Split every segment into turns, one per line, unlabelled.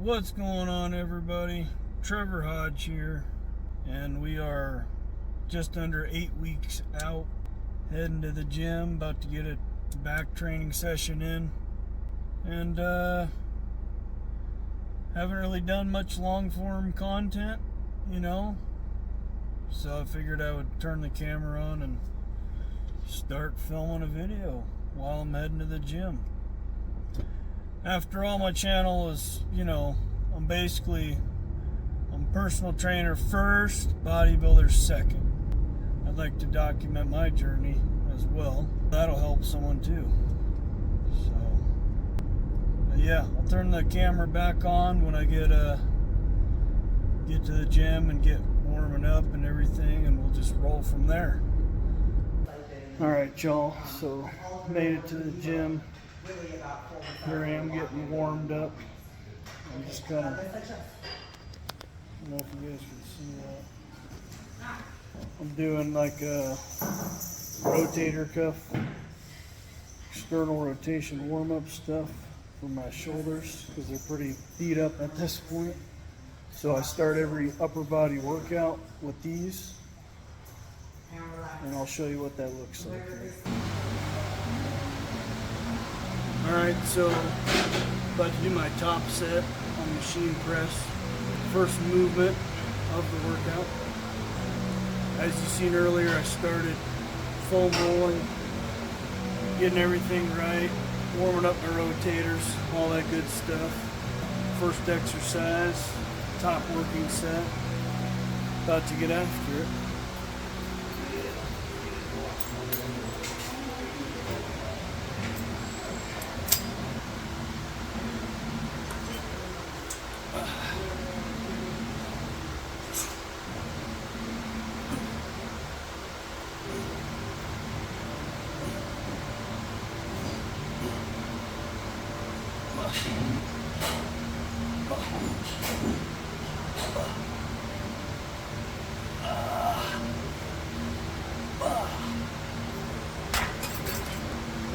What's going on, everybody? Trevor Hodge here, and we are just under 8 weeks out, heading to the gym, about to get a back training session in, and haven't really done much long form content, so I figured I would turn the camera on and start filming a video while I'm heading to the gym. After all, my channel is, I'm personal trainer first, bodybuilder second. I'd like to document my journey as well. That'll help someone too. So, yeah, I'll turn the camera back on when I get to the gym and get warming up and everything, and we'll just roll from there. All right, y'all. So, made it to the gym. Here I am getting warmed up. I'm just kind of, I don't know if you guys can see that. I'm doing like a rotator cuff, external rotation warm-up stuff for my shoulders because they're pretty beat up at this point. So I start every upper body workout with these, and I'll show you what that looks like. Alright, so about to do my top set on machine press. First movement of the workout. As you seen earlier, I started foam rolling, getting everything right, warming up my rotators, all that good stuff. First exercise, top working set. About to get after it.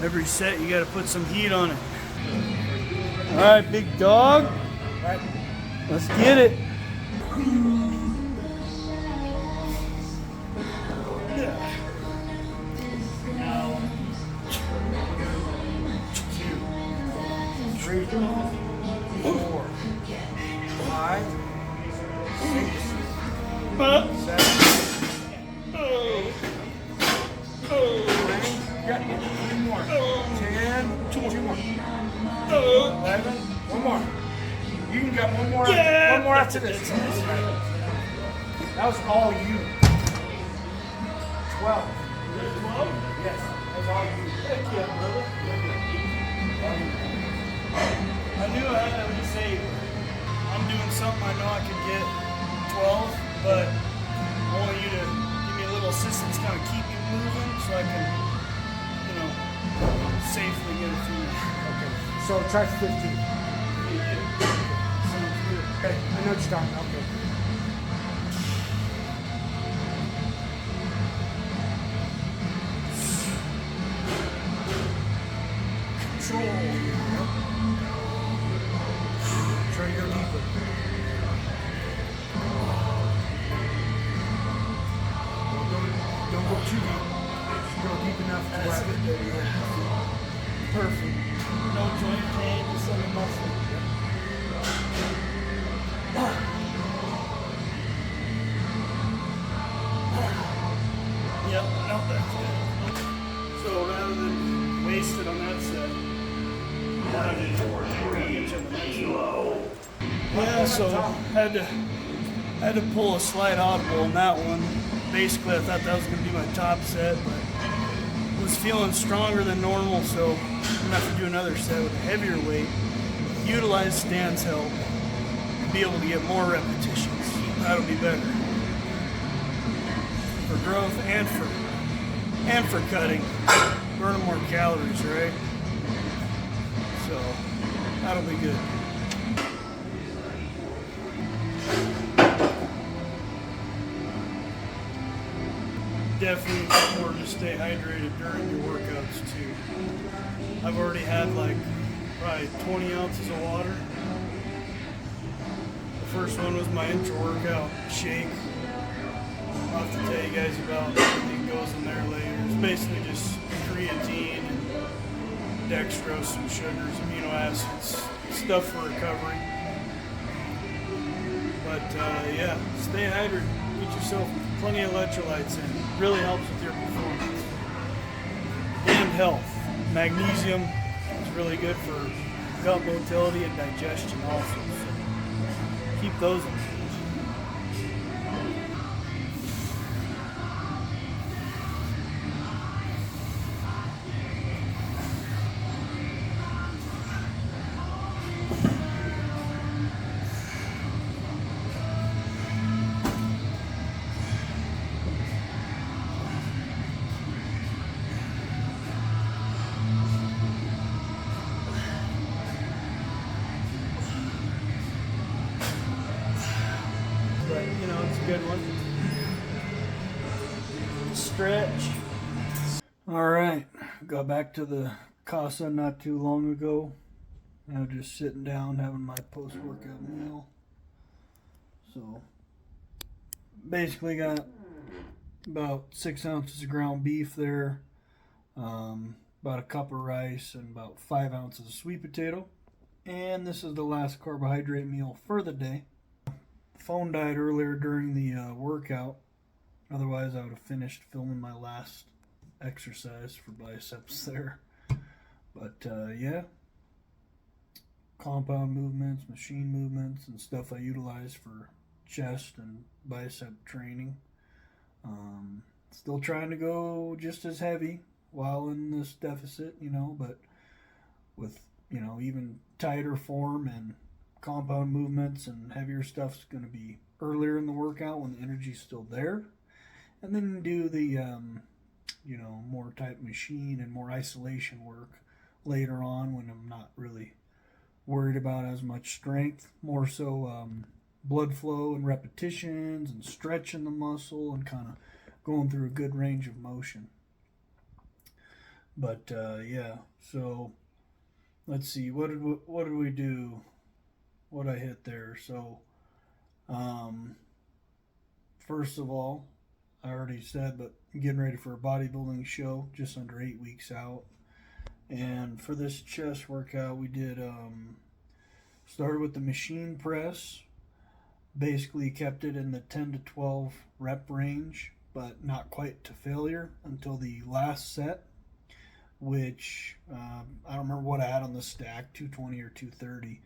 Every set you gotta put some heat on it. Alright, big dog. Let's get it.
Three, 4, 5, 6, 7, 3 more, 10, 2 more, 11, 1 more. You can get one more after this. That was all you. 12. 12? Yes, that's all you.
Heck yeah, brother. I knew I had to at least say I'm doing something I know I could get 12, but I want you to give me a little assistance, kind of keep me moving so I can, safely get a few.
Okay, so try 15.
Sounds good.
Okay, I know what you're talking about. Okay. Control. Try to go deeper. Don't go too deep. Just go deep enough to where
Perfect. No joint pain, just on the muscle. Yep, no, that's good. So rather than waste it on that set, yeah, so had to pull a slight audible on that one. Basically, I thought that was going to be my top set, but was feeling stronger than normal, so I'm going to have to do another set with a heavier weight, utilize Stan's help, and be able to get more repetitions. That'll be better for growth and for cutting, burning more calories, right? So that'll be good. Definitely important to stay hydrated during your workouts too. I've already had like probably 20 ounces of water first one was my intro workout shake. I'll have to tell you guys about everything that goes in there later. It's basically just creatine and dextrose, some sugars, amino acids, stuff for recovery. But yeah, stay hydrated. Get yourself plenty of electrolytes in. Really helps with your performance. And health. Magnesium is really good for gut motility and digestion also. So keep those in. But you know, it's a good one. Stretch. All right, got back to the casa not too long ago. Now just sitting down having my post-workout meal. So basically got about 6 ounces of ground beef there, about a cup of rice, and about 5 ounces of sweet potato. And this is the last carbohydrate meal for the day. Phone died earlier during the workout. Otherwise, I would have finished filming my last exercise for biceps there. But yeah, compound movements, machine movements, and stuff I utilize for chest and bicep training. Still trying to go just as heavy while in this deficit, you know, but with, you know, even tighter form and compound movements and heavier stuff's going to be earlier in the workout when the energy's still there. And then do the, you know, more type machine and more isolation work later on when I'm not really worried about as much strength. More so blood flow and repetitions and stretching the muscle and kind of going through a good range of motion. But yeah, so let's see, what did we do? What I hit there. So first of all, I already said, but I'm getting ready for a bodybuilding show just under 8 weeks out. And for this chest workout, we did started with the machine press. Basically kept it in the 10 to 12 rep range, but not quite to failure until the last set, which I don't remember what I had on the stack, 220 or 230.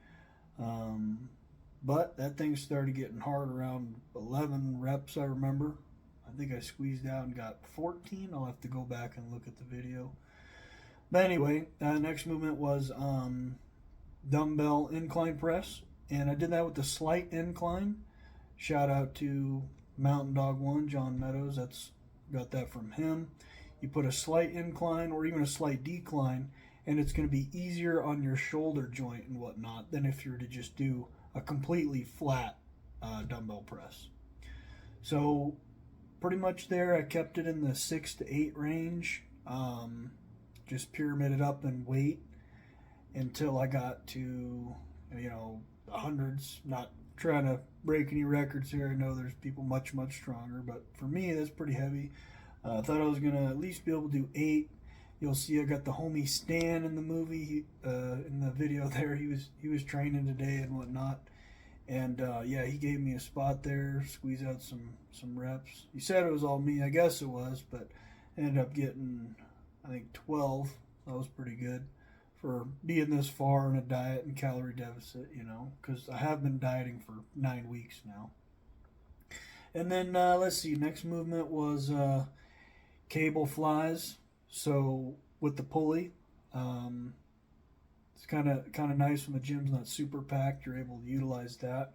But that thing started getting hard around 11 reps, I remember. I think I squeezed out and got 14. I'll have to go back and look at the video. But anyway, next movement was dumbbell incline press. And I did that with the slight incline. Shout out to Mountain Dog 1, John Meadows. Got that from him. You put a slight incline or even a slight decline, and it's going to be easier on your shoulder joint and whatnot than if you were to just do a completely flat dumbbell press. So pretty much there, I kept it in the 6 to 8 range. Just pyramided up in weight until I got to, you know, the hundreds. Not trying to break any records here. I know there's people much, much stronger, but for me, that's pretty heavy. I thought I was going to at least be able to do 8. You'll see I got the homie Stan in the movie, in the video there. He was training today and whatnot. And yeah, he gave me a spot there, squeeze out some reps. He said it was all me. I guess it was, but ended up getting, I think, 12. That was pretty good for being this far in a diet and calorie deficit, you know, because I have been dieting for 9 weeks now. And then let's see, next movement was cable flies. So with the pulley, it's kind of nice when the gym's not super packed. You're able to utilize that.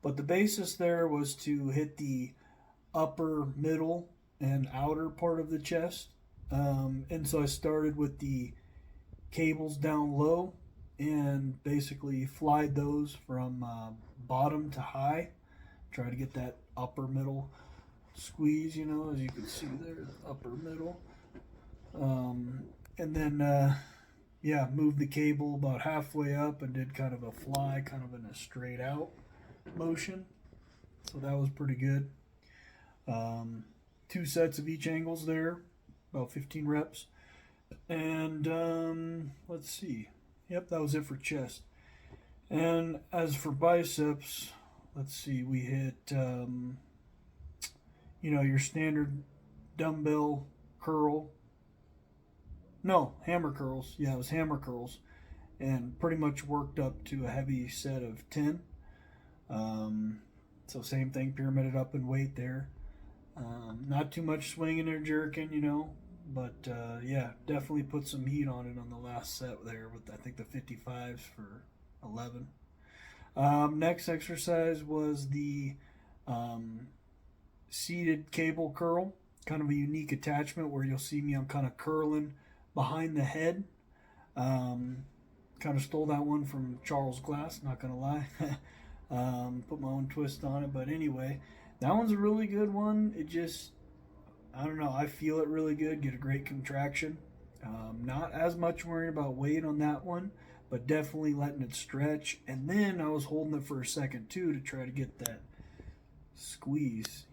But the basis there was to hit the upper, middle, and outer part of the chest. And so I started with the cables down low and basically flied those from bottom to high. Try to get that upper middle squeeze, you know, as you can see there, the upper middle. And then, yeah, moved the cable about halfway up and did kind of a fly, kind of in a straight out. motion, so that was pretty good. 2 sets of each angles there, about 15 reps. And let's see. Yep, that was it for chest. And as for biceps, let's see, we hit, your standard dumbbell curl. No, hammer curls. Yeah, it was hammer curls. And pretty much worked up to a heavy set of 10. So same thing, pyramided up in weight there. Not too much swinging or jerking, but yeah, definitely put some heat on it on the last set there with, I think, the 55s for 11. Next exercise was the seated cable curl, kind of a unique attachment where you'll see me, I'm kind of curling behind the head. Kind of stole that one from Charles Glass, not gonna lie. Put my own twist on it, but anyway, that one's a really good one. It just, I don't know, I feel it really good, get a great contraction. Not as much worrying about weight on that one, but definitely letting it stretch. And then I was holding it for a second too to try to get that squeeze,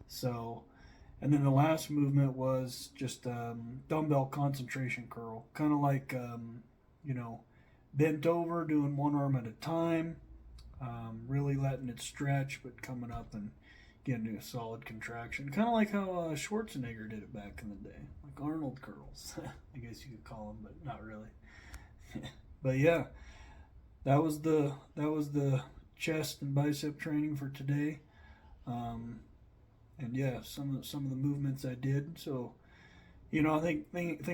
So, and then the last movement was just dumbbell concentration curl, kind of like bent over, doing one arm at a time, really letting it stretch, but coming up and getting a solid contraction, kind of like how Schwarzenegger did it back in the day, like Arnold curls, I guess you could call them, but not really. But yeah, that was the chest and bicep training for today. And yeah, some of the movements I did. So, I think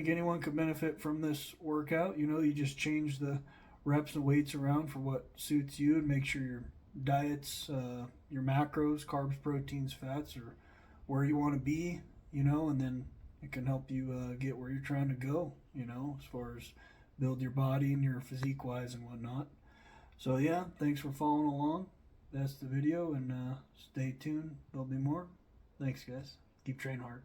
anyone could benefit from this workout. You just change the reps and weights around for what suits you, and make sure your diets, your macros, carbs, proteins, fats, are where you want to be. And then it can help you get where you're trying to go. As far as build your body and your physique wise and whatnot. So yeah, thanks for following along. That's the video, and stay tuned. There'll be more. Thanks, guys. Keep training hard.